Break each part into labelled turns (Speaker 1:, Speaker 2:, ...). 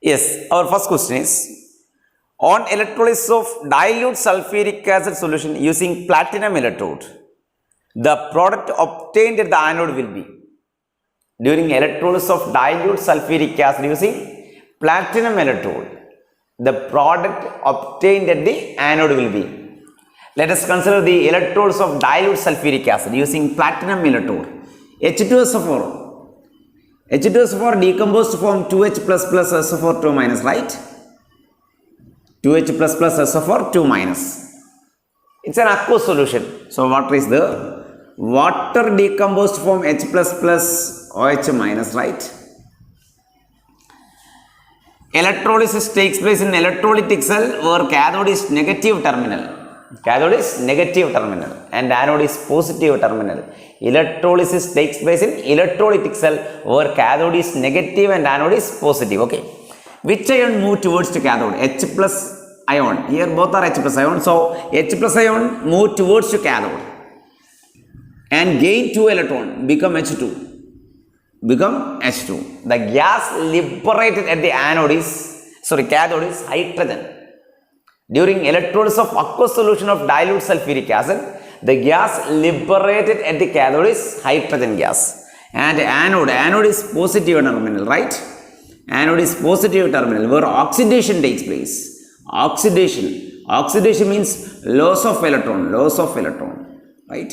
Speaker 1: Yes, our first question is on electrolysis of dilute sulfuric acid solution using platinum electrode, the product obtained at the anode will be. During electrolysis of dilute sulfuric acid using platinum electrode, the product obtained at the anode will be. Let us consider the electrodes of dilute sulfuric acid using platinum electrode. H2SO4. H2SO4 decomposed to form 2H plus plus SO4 2 minus, right? 2H plus plus SO4 2 minus. It's an aqueous solution. So water is the water decomposed to form H plus plus OH minus, right? Electrolysis takes place in electrolytic cell where cathode is negative terminal. Cathode is negative terminal and anode is positive terminal. Electrolysis takes place in electrolytic cell where cathode is negative and anode is positive. Okay. Which ion move towards to cathode? H plus ion. Here both are H plus ion. So H plus ion move towards to cathode and gain 2 electron, become H2. Become H2. The gas liberated at the cathode is hydrogen. During electrolysis of aqueous solution of dilute sulfuric acid, the gas liberated at the cathode is hydrogen gas. And anode is positive terminal, right? Anode is positive terminal where oxidation takes place. Oxidation means loss of electron, right?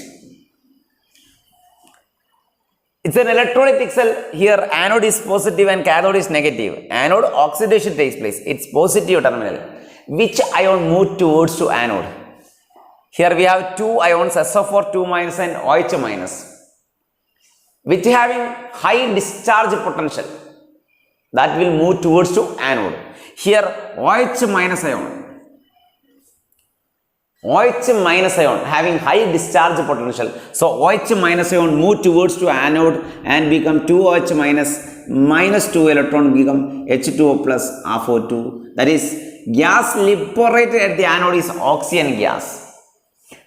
Speaker 1: It's an electrolytic cell. Here anode is positive and cathode is negative. Anode oxidation takes place. It's positive terminal. Which ion move towards to anode? Here we have two ions SO4 2 minus and OH minus, which having high discharge potential, that will move towards to anode. Here OH minus ion having high discharge potential. So OH minus ion move towards to anode and become 2OH minus 2 electron become H2O plus R42. That is gas liberated at the anode is oxygen gas.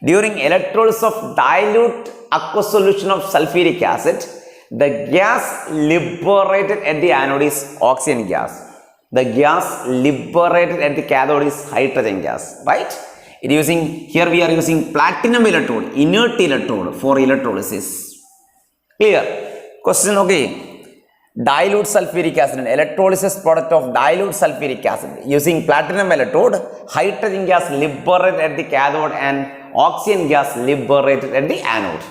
Speaker 1: During electrolysis of dilute aqueous solution of sulfuric acid, the gas liberated at the anode is oxygen gas. The gas liberated at the cathode is hydrogen gas, right? Here we are using platinum electrode, inert electrode for electrolysis. Clear? Question, okay. Dilute sulfuric acid, electrolysis product of dilute sulfuric acid using platinum electrode, hydrogen gas liberated at the cathode and oxygen gas liberated at the anode.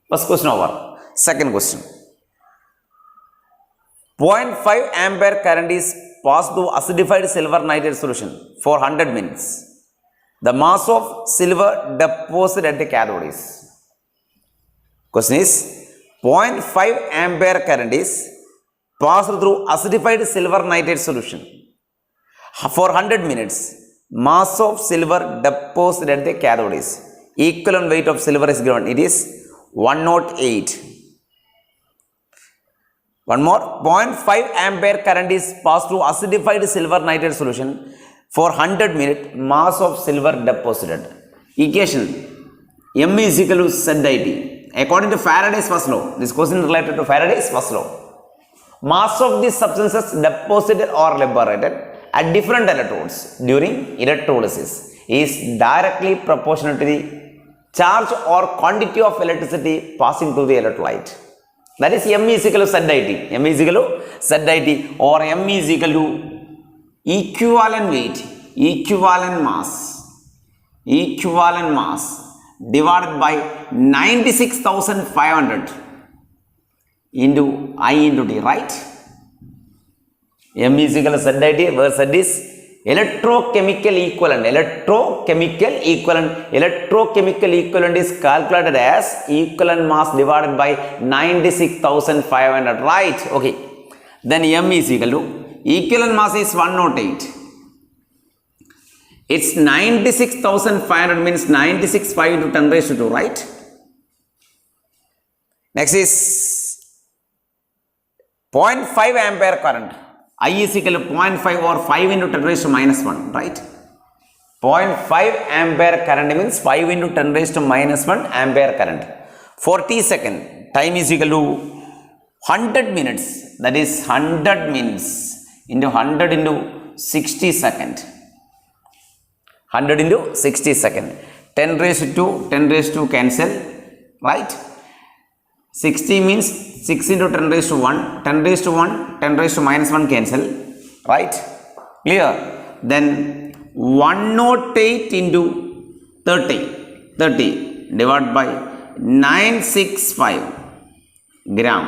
Speaker 1: First question over. Second question. 0.5 ampere current is passed through acidified silver nitrate solution for 100 minutes. The mass of silver deposited at the cathode is. Question is 0.5 ampere current is passed through acidified silver nitrate solution for 100 minutes. Mass of silver deposited at the cathode is. Equivalent weight of silver is given. It is 108. One more. 0.5 ampere current is passed through acidified silver nitrate solution for 100 minutes. Mass of silver deposited. Equation M is equal to ZIT. According to Faraday's first law. This question is related to Faraday's first law. Mass of these substances deposited or liberated at different electrodes during electrolysis is directly proportional to the charge or quantity of electricity passing through the electrolyte. That is M is equal to ZIT. M is equal to ZIT or M is equal to equivalent weight, equivalent mass divided by 96,500 into I into T, right? M is equal to ZIT, where Z is electrochemical equivalent. Electrochemical equivalent is calculated as equivalent mass divided by 96,500, right? Okay. Then M is equal to equivalent mass is 108. It's 96,500 means 96,500 into 10 raised to 2, right? Next is 0.5 ampere current. I is equal to 0.5 or 5 into 10 raised to minus 1, right? 0.5 ampere current means 5 into 10 raised to minus 1 ampere current. 40 seconds. Time is equal to 100 minutes. That is 100 minutes into 100 into 60 second. 100 into 60 second. 10 raised to 10 raised to cancel, right? 60 means 6 into 10 raised to 1. 10 raised to 1, 10 raised to minus 1 cancel, right? Clear? Then 108 into 30 divided by 965 gram.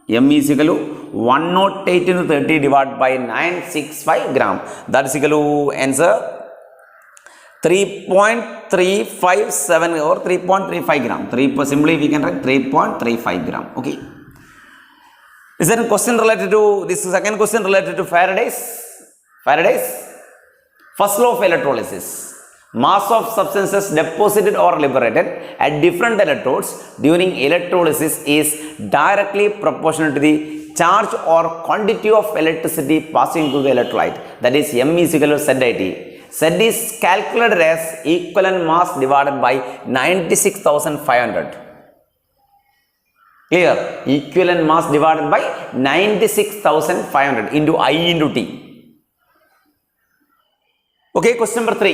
Speaker 1: M is equal to 108 into 30 divided by 965 gram. That is equal to answer 3.357 or 3.35 gram. Simply we can write 3.35 gram. Okay. Is there a question related to this? Second question related to Faraday's first law of electrolysis. Mass of substances deposited or liberated at different electrodes during electrolysis is directly proportional to the charge or quantity of electricity passing through the electrolyte. That is M is equal to ZIT. Z is calculated as equivalent mass divided by 96,500. Clear? Equivalent mass divided by 96,500 into I into T. Okay, question number 3.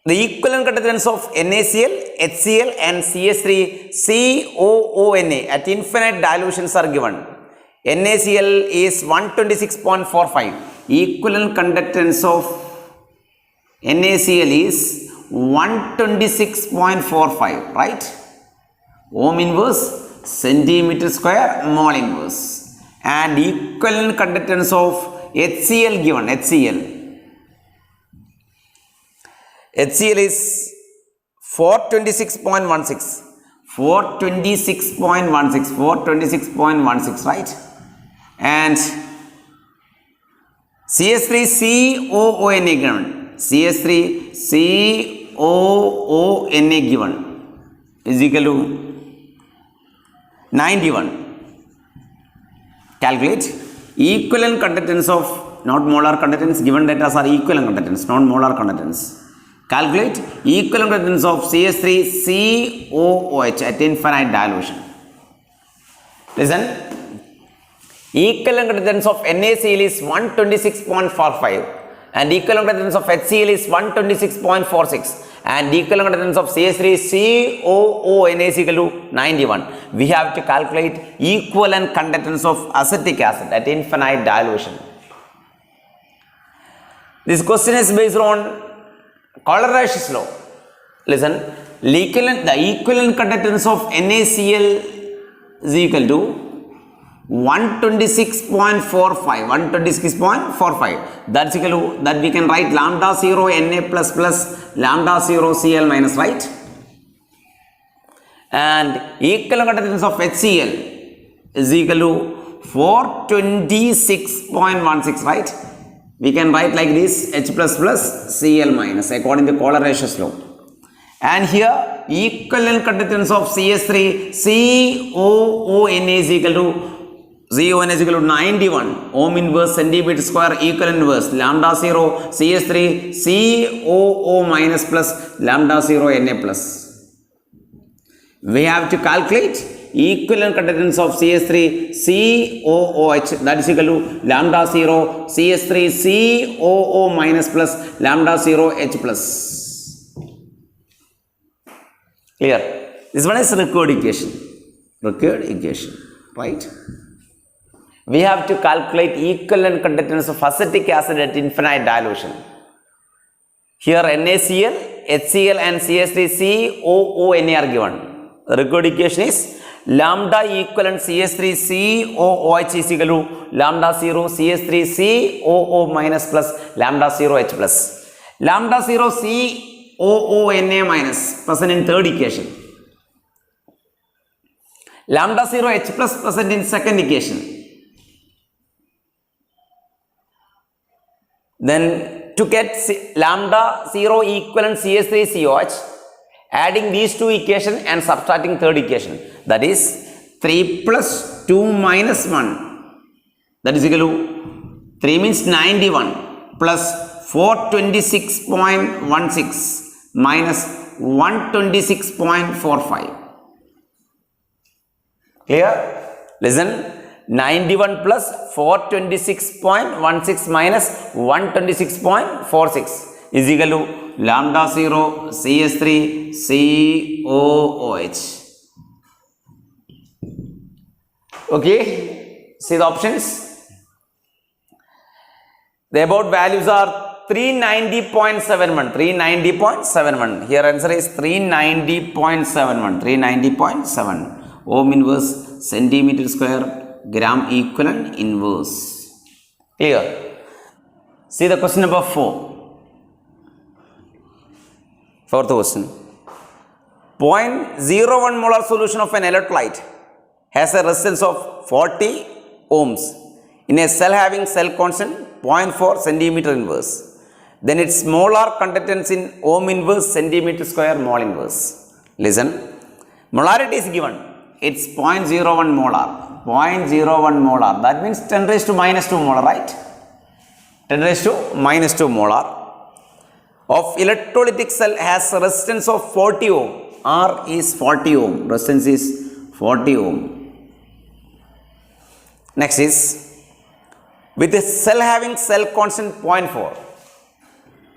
Speaker 1: The equivalent conductance of NaCl, HCl and CH3COONA at infinite dilutions are given. NaCl is 126.45. Equivalent conductance of NaCl is 126.45, right? Ohm inverse, centimeter square, mole inverse. And equivalent conductance of HCl given, HCl is 426.16, right? And CH3COONA given, CH3COONA given is equal to 91. Calculate equivalent conductance of, not molar conductance, given data are equivalent conductance, not molar conductance. Calculate equivalent conductance of CH3COOH at infinite dilution. Listen, equivalent conductance of NaCl is 126.45 and equivalent conductance of HCl is 126.46 and equivalent conductance of CH3COONA is equal to 91. We have to calculate equivalent conductance of acetic acid at infinite dilution. This question is based on Coloratius law. Listen, the equivalent conductance of NaCl is equal to 126.45. That's equal to, that we can write lambda 0 Na plus plus lambda 0 Cl minus, right? And equivalent conductance of HCl is equal to 426.16, right? We can write like this, H plus plus Cl minus according to Coloratius law. And here equivalent conductance of CH3COONA is equal to CON is equal to 91. Ohm inverse, centimeter square, equivalent inverse, lambda 0 CH3COO minus plus lambda 0 Na plus. We have to calculate equivalent conductance of CH3COOH, that is equal to lambda 0 CH3COO minus plus lambda 0 H plus. Clear? This one is required equation, right? We have to calculate equivalent conductance of acetic acid at infinite dilution. Here NaCl, HCl and CH3COONA are given. The required equation is lambda equivalent CH3COOH is equal to lambda 0 CH3COO minus plus lambda 0 H plus. Lambda 0 COONA minus present in third equation. Lambda 0 H plus present in second equation. Then to get lambda 0 equivalent CH3COH, adding these two equations and subtracting third equation, that is 3 plus 2 minus 1, that is equal to 3 means 91 plus 426.16 minus 126.45. Clear? Listen, 91 plus 426.16 minus 126.46 is equal to lambda 0 CS3 COOH. Okay, see the options. The above values are 390.71. 390.71. Here answer is 390.71. 390.7. Ohm inverse centimeter square gram equivalent inverse. Clear? See the question number 4. Fourth question. 0.01 molar solution of an electrolyte has a resistance of 40 ohms in a cell having cell constant 0.4 centimeter inverse. Then its molar conductance in ohm inverse centimeter square mole inverse. Listen, molarity is given. It's 0.01 molar. 0.01 molar. That means 10 raised to minus 2 molar, right? 10 raised to minus 2 molar of electrolytic cell has a resistance of 40 ohm. R is 40 ohm. Resistance is 40 ohm. Next is with a cell having cell constant 0.4.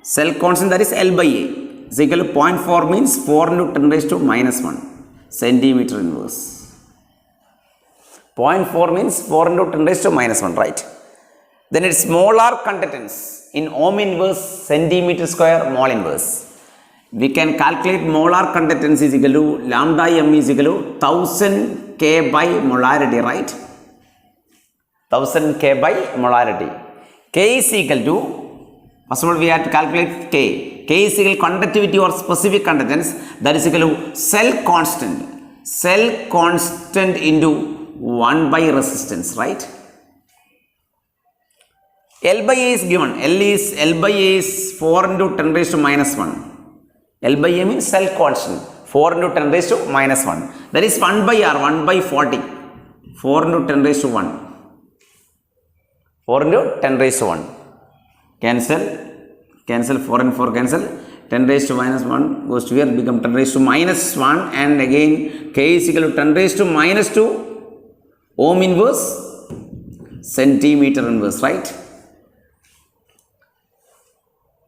Speaker 1: Cell constant, that is L by A, is equal to 0.4 means 4 into 10 raised to minus 1 centimeter inverse. 0.4 means 4 into 10 raised to minus 1, right? Then its molar conductance in ohm inverse centimeter square mole inverse. We can calculate molar conductance is equal to lambda m is equal to 1000 K by molarity, right? 1000 K by molarity. K is equal to, first of all we have to calculate K. K is equal to conductivity or specific conductance, that is equal to cell constant. Cell constant into 1 by resistance, right? L by A is given. L by A is 4 into 10 raised to minus 1. L by A means cell constant. 4 into 10 raised to minus 1. That is 1 by R, 1 by 40. 4 into 10 raised to 1. 4 into 10 raised to 1. Cancel. 4 and 4 cancel. 10 raised to minus 1 goes to here, become 10 raised to minus 1, and again K is equal to 10 raised to minus 2 ohm inverse centimeter inverse, right?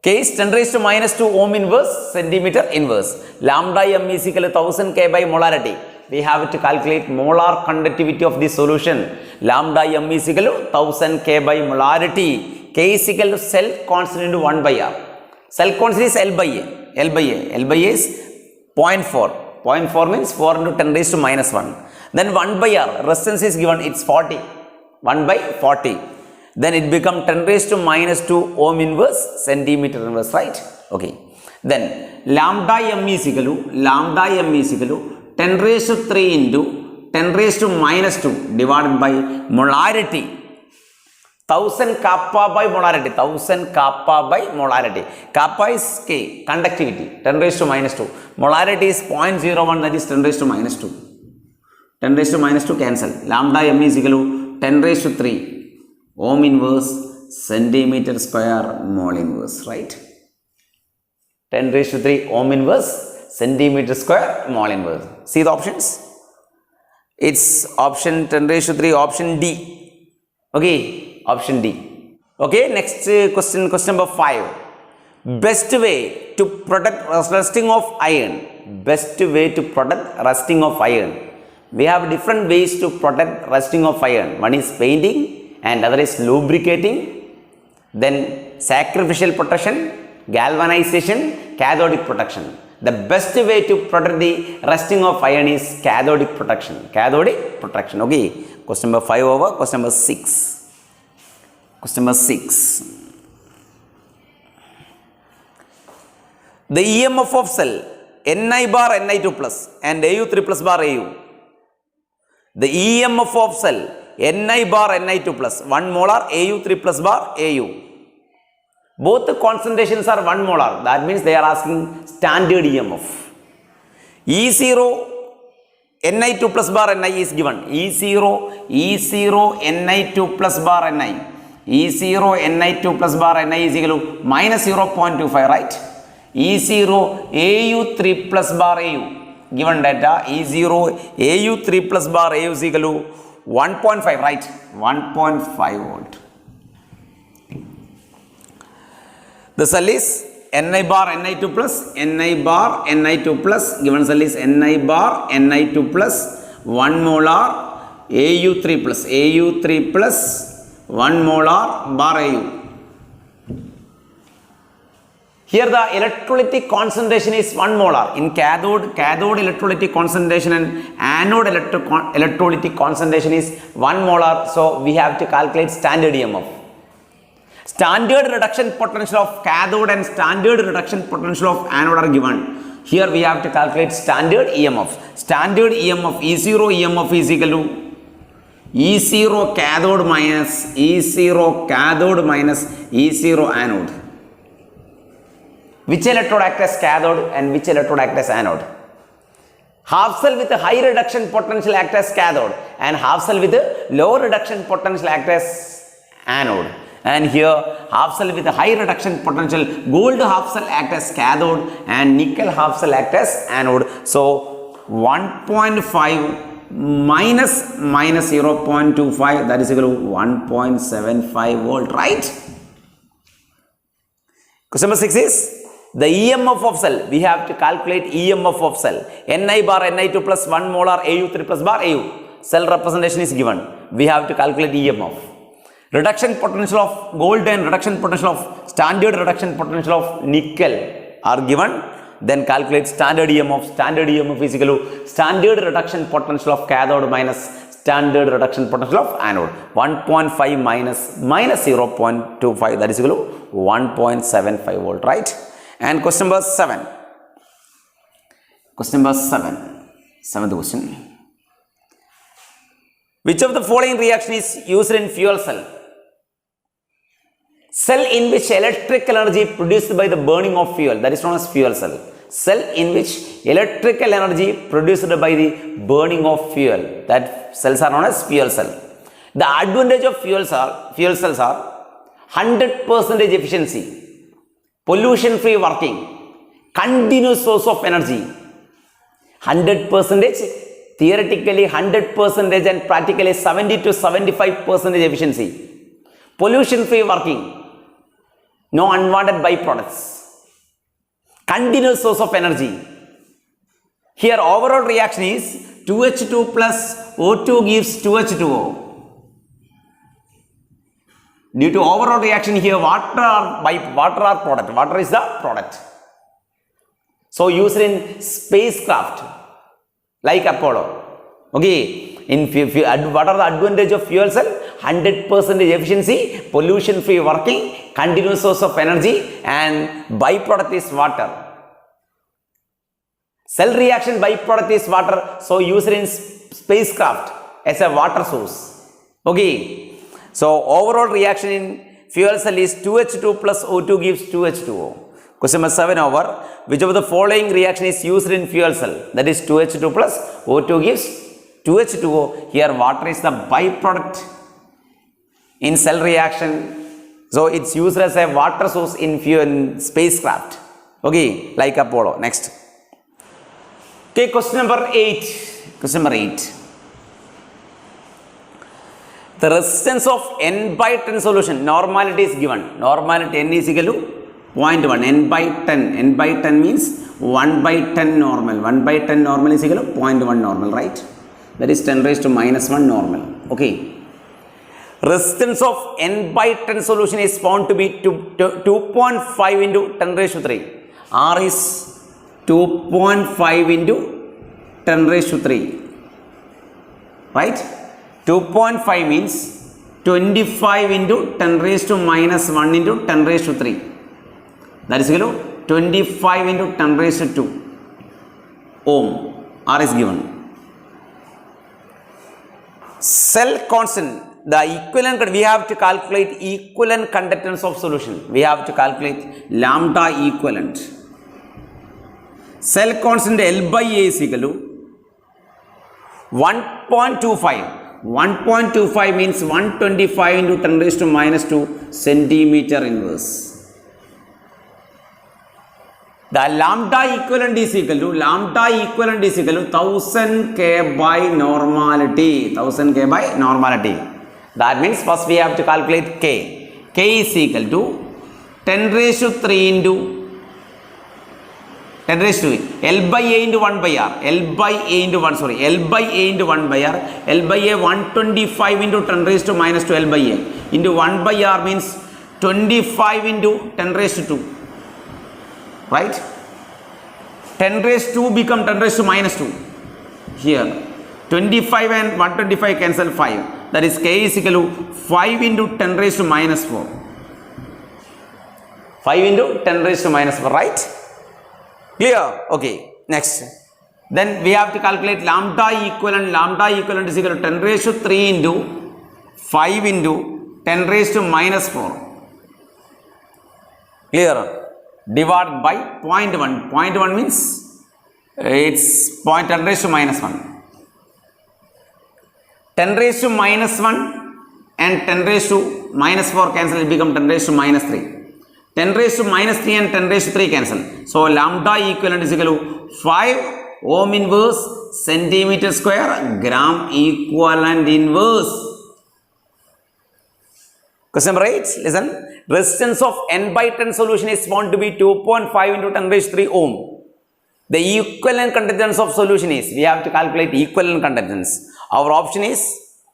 Speaker 1: K is 10 raised to minus 2 ohm inverse centimeter inverse. Lambda m is equal to 1000 K by molarity. We have to calculate molar conductivity of this solution. Lambda m is equal to 1000 K by molarity. K is equal to cell constant into 1 by R. Cell constant is L by A. L by A is 0.4. 0.4 means 4 into 10 raised to minus 1. Then 1 by R. Resistance is given. It's 40. 1 by 40. Then it become 10 raised to minus 2 ohm inverse centimeter inverse, right? Okay. Then lambda m is equal to 10 raised to 3 into 10 raised to minus 2 divided by molarity. 1000 kappa by molarity. 1000 kappa by molarity. Kappa is K, conductivity, 10 raised to minus 2. Molarity is 0.01, that is 10 raised to minus 2. 10 raised to minus 2 cancel. Lambda m is equal to 10 raised to 3 ohm inverse centimeter square mole inverse, right? 10 raised to 3 ohm inverse centimeter square mole inverse. See the options? It's option 10 raised to 3, option D. Okay, option D. Okay, next question number 5. Best way to protect rusting of iron. Best way to protect rusting of iron. We have different ways to protect rusting of iron. One is painting and other is lubricating. Then sacrificial protection, galvanization, cathodic protection. The best way to protect the rusting of iron is cathodic protection. Cathodic protection. Okay. Question number 5 over. Question number 6. Question number 6. The EMF of cell Ni bar Ni2 plus and Au3 plus bar Au. The EMF of cell Ni bar Ni2 plus 1 molar Au3 plus bar Au. Both the concentrations are 1 molar. That means they are asking standard EMF. E0 Ni2 plus bar Ni is given. E0 Ni2 plus bar Ni. E0 Ni2 plus bar Ni is equal to minus 0.25, right? E0 Au3 plus bar Au. Given data E0 Au3 plus bar Au is equal to 1.5, right? 1.5 volt. The cell is Ni bar Ni2 plus, Ni bar Ni2 plus, given cell is Ni bar Ni2 plus 1 molar Au3 plus, Au3 plus 1 molar bar Au. Here the electrolytic concentration is 1 molar. In cathode electrolytic concentration and anode electrolytic concentration is 1 molar. So we have to calculate standard EMF. Standard reduction potential of cathode and standard reduction potential of anode are given. Here we have to calculate standard EMF. Standard EMF E0 EMF is equal to E0 cathode minus E0 cathode minus E0 anode. Which electrode acts as cathode and which electrode acts as anode? Half cell with a high reduction potential acts as cathode and half cell with a low reduction potential acts as anode. And here half cell with a high reduction potential, gold half cell acts as cathode and nickel half cell acts as anode. So 1.5 minus 0.25, that is equal to 1.75 volt, right? Question number 6 is the EMF of cell. We have to calculate EMF of cell. Ni bar Ni2 plus 1 molar Au3 plus bar Au. Cell representation is given. We have to calculate EMF. Reduction potential of gold and reduction potential of standard reduction potential of nickel are given. Then calculate standard EMF. Standard EMF is equal to standard reduction potential of cathode minus standard reduction potential of anode. 1.5 minus 0.25, that is equal to 1.75 volt, right? And question number 7. Question number 7. Seventh question. Which of the following reaction is used in fuel cell? Cell in which electrical energy produced by the burning of fuel, that is known as fuel cell. Cell in which electrical energy produced by the burning of fuel, that cells are known as fuel cell. The advantage of fuel cells are 100% efficiency, pollution free working, continuous source of energy, 100%, theoretically 100% and practically 70 to 75% efficiency, pollution free working, no unwanted byproducts, continuous source of energy. Here overall reaction is 2H2 plus O2 gives 2H2O. Due to overall reaction here, water are product. Water is the product. So used in spacecraft like Apollo. Okay. What are the advantage of fuel cell? 100% efficiency, pollution free working, continuous source of energy, and byproduct is water. Cell reaction byproduct is water, so used in spacecraft as a water source. Okay. So overall reaction in fuel cell is 2H2 plus O2 gives 2H2O. Question number 7 over. Which of the following reaction is used in fuel cell? That is 2H2 plus O2 gives 2H2O. Here water is the byproduct in cell reaction. So it's used as a water source in spacecraft. Okay, like Apollo. Next. Okay, question number 8. Question number 8. The resistance of n by 10 solution, normality is given. Normality n is equal to 0.1, n by 10. n by 10 means 1 by 10 normal. 1 by 10 normal is equal to 0.1 normal, right? That is 10 raised to minus 1 normal. Okay. Resistance of n by 10 solution is found to be 2.5 into 10 raised to 3. R is 2.5 into 10 raised to 3. Right? 2.5 means 25 into 10 raised to minus 1 into 10 raised to 3. That is equal to 25 into 10 raised to 2 ohm. R is given. Cell constant, the equivalent, we have to calculate equivalent conductance of solution. We have to calculate lambda equivalent. Cell constant L by A is equal to 1.25. 1.25 means 125 into 10 raised to minus 2 centimeter inverse. The lambda equivalent is equal to 1000 K by normality. 1000 K by normality. That means first we have to calculate K. K is equal to 10 raised to 3 into 10 raised to L by A into 1 by R. L by A into 1, sorry. L by A into 1 by R. L by A 125 into 10 raised to minus 2 L by A. Into 1 by R means 25 into 10 raised to 2. Right? 10 raised to 2 become 10 raised to minus 2. Here. 25 and 125 cancel 5. That is K is equal to 5 into 10 raised to minus 4. 5 into 10 raised to minus 4, right? Clear? Okay. Next. Then we have to calculate lambda equivalent. Lambda equivalent is equal to 10 raised to 3 into 5 into 10 raised to minus 4. Clear? Divided by 0.1. 0.1 means it's 10 raised to minus 1. 10 raised to minus 1 and 10 raised to minus 4 cancel, it become 10 raised to minus 3. 10 raised to minus 3 and 10 raised to 3 cancel. So lambda equivalent is equal to 5 ohm inverse centimeter square gram equivalent inverse. Question number 8. Listen. Resistance of n by 10 solution is found to be 2.5 into 10 raised to 3 ohm. The equivalent conductance of solution is, we have to calculate equivalent conductance. Our option is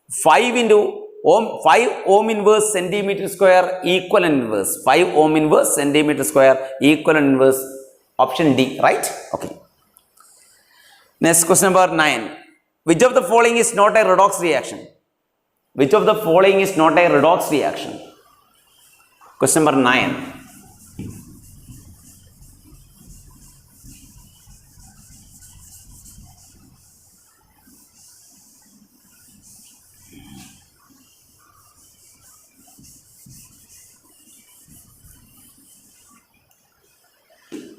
Speaker 1: 5 into 5 ohm inverse centimeter square equivalent inverse. 5 ohm inverse centimeter square equivalent inverse. Option D, right? Okay. Next question number 9. Which of the following is not a redox reaction? Which of the following is not a redox reaction? Question number 9.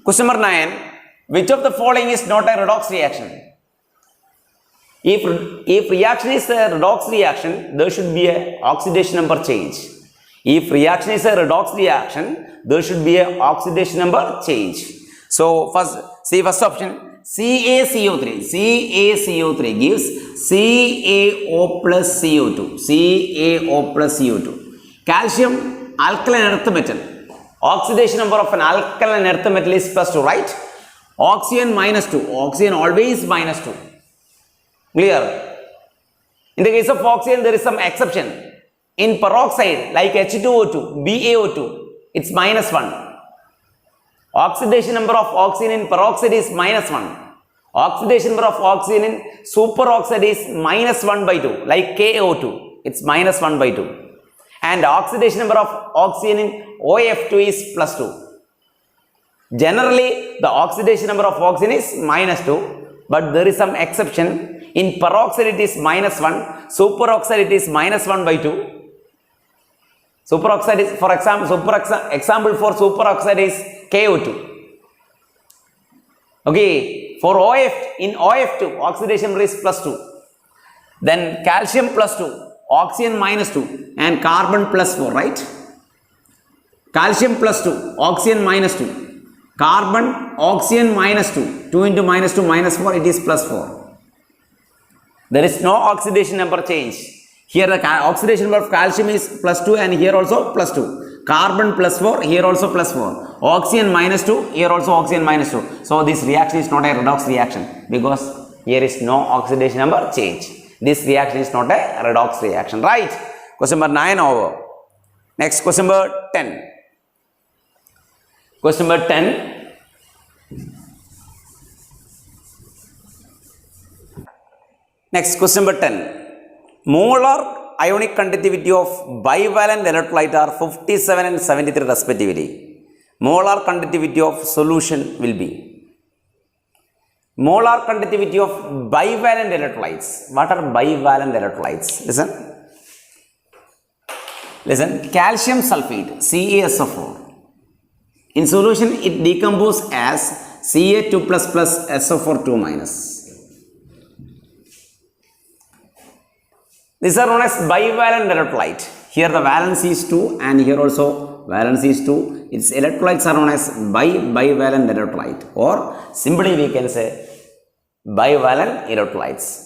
Speaker 1: Question number 9. Which of the following is not a redox reaction? If reaction is a redox reaction, there should be a oxidation number change. If reaction is a redox reaction, there should be a oxidation number change. So first, see first option, CaCO3. CaCO3 gives CaO plus CO2. CaO plus CO2. Calcium, alkaline earth metal. Oxidation number of an alkaline earth metal is plus 2, right? Oxygen minus 2. Oxygen always minus 2. Clear? In the case of oxygen, there is some exception. In peroxide, like H2O2, BaO2, it's minus 1. Oxidation number of oxygen in peroxide is minus 1. Oxidation number of oxygen in superoxide is minus 1 by 2, like KO2, it's minus 1 by 2. And oxidation number of oxygen in OF2 is plus 2. Generally, the oxidation number of oxygen is minus 2, but there is some exception. In peroxide, it is minus 1. Superoxide, it is minus 1 by 2. Superoxide is, for example, example for superoxide is KO2. Okay, for in OF2, oxidation number is plus 2. Then calcium plus 2, oxygen minus 2, and carbon plus 4, right? Calcium plus 2, oxygen minus 2. Carbon, oxygen minus 2. 2 into minus 2 minus 4, it is plus 4. There is no oxidation number change. Here the oxidation number of calcium is plus 2 and here also plus 2. Carbon plus 4, here also plus 4. Oxygen minus 2, here also oxygen minus 2. So this reaction is not a redox reaction because here is no oxidation number change. This reaction is not a redox reaction, right? Question number 9 over. Next, question number 10. Question number 10. Next, question number 10. Molar ionic conductivity of bivalent electrolyte are 57 and 73 respectively. Molar conductivity of solution will be. Molar conductivity of bivalent electrolytes. What are bivalent electrolytes? Listen. Calcium sulfate, CaSO4. In solution, it decomposes as Ca2 plus plus SO4 2 minus. These are known as bivalent electrolyte. Here the valence is 2 and here also valence is 2. Its electrolytes are known as bivalent electrolyte, or simply we can say bivalent electrolytes.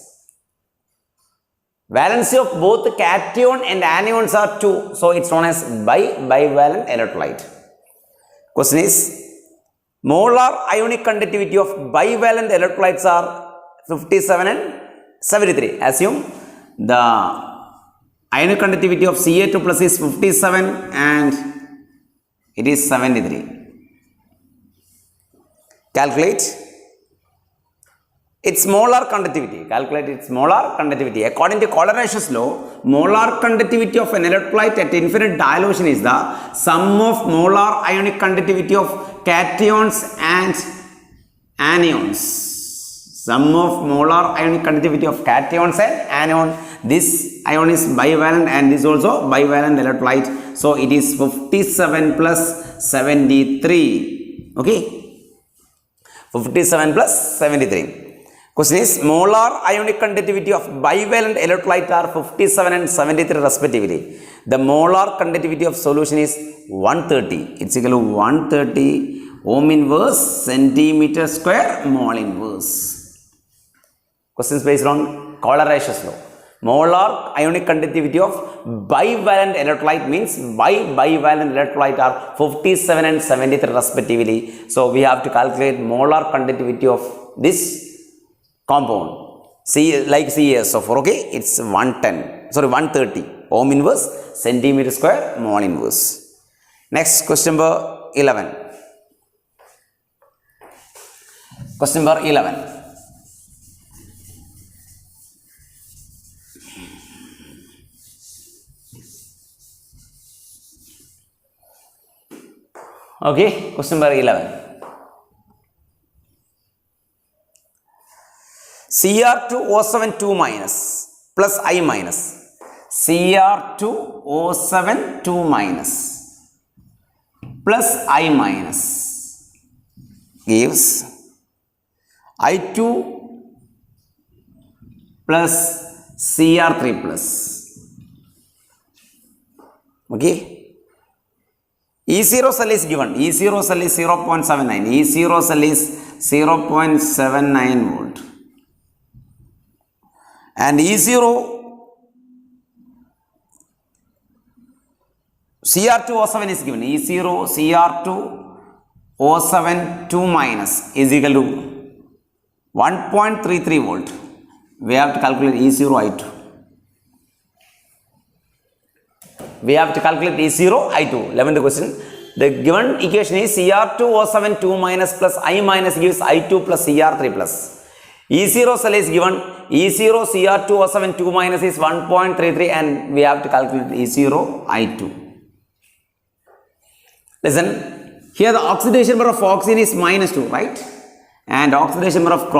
Speaker 1: Valency of both cation and anions are 2, so it's known as bivalent electrolyte. Question is, molar ionic conductivity of bivalent electrolytes are 57 and 73. Assume the ionic conductivity of Ca2 plus is 57 and it is 73. Calculate its molar conductivity. Calculate its molar conductivity. According to Coleridge's law, molar conductivity of an electrolyte at infinite dilution is the sum of molar ionic conductivity of cations and anions. Sum of molar ionic conductivity of cations and anion. This ion is bivalent and this also bivalent electrolyte. So it is 57 plus 73. Okay. 57 plus 73. Question is, molar ionic conductivity of bivalent electrolyte are 57 and 73 respectively. The molar conductivity of solution is 130. It's equal to 130 ohm inverse centimeter square mole inverse. Questions based on Coleridge's law. Molar ionic conductivity of bivalent electrolyte means bivalent electrolyte are 57 and 73 respectively. So we have to calculate molar conductivity of this compound. Like CaSO4, okay? It's 130 ohm inverse centimeter square mole inverse. Next, question number 11. Question number 11. Okay, question number 11. Cr2O7 2 minus plus I minus. Cr2O7 2 minus plus I minus gives I2 plus Cr3 plus. Okay. E0 cell is given. E0 cell is 0.79. E0 cell is 0.79 volt. And E0 Cr2O7 is given. E0 Cr2O7 2 minus is equal to 1.33 volt. We have to calculate E0 I2. We have to calculate E0 I2. 11th question. The given equation is Cr2O7 2 minus plus I minus gives I2 plus Cr3 plus. E0 cell is given. E0 Cr2O7 2 minus is 1.33 and we have to calculate E0 I2. Listen, here the oxidation number of oxygen is -2, right? And oxidation number of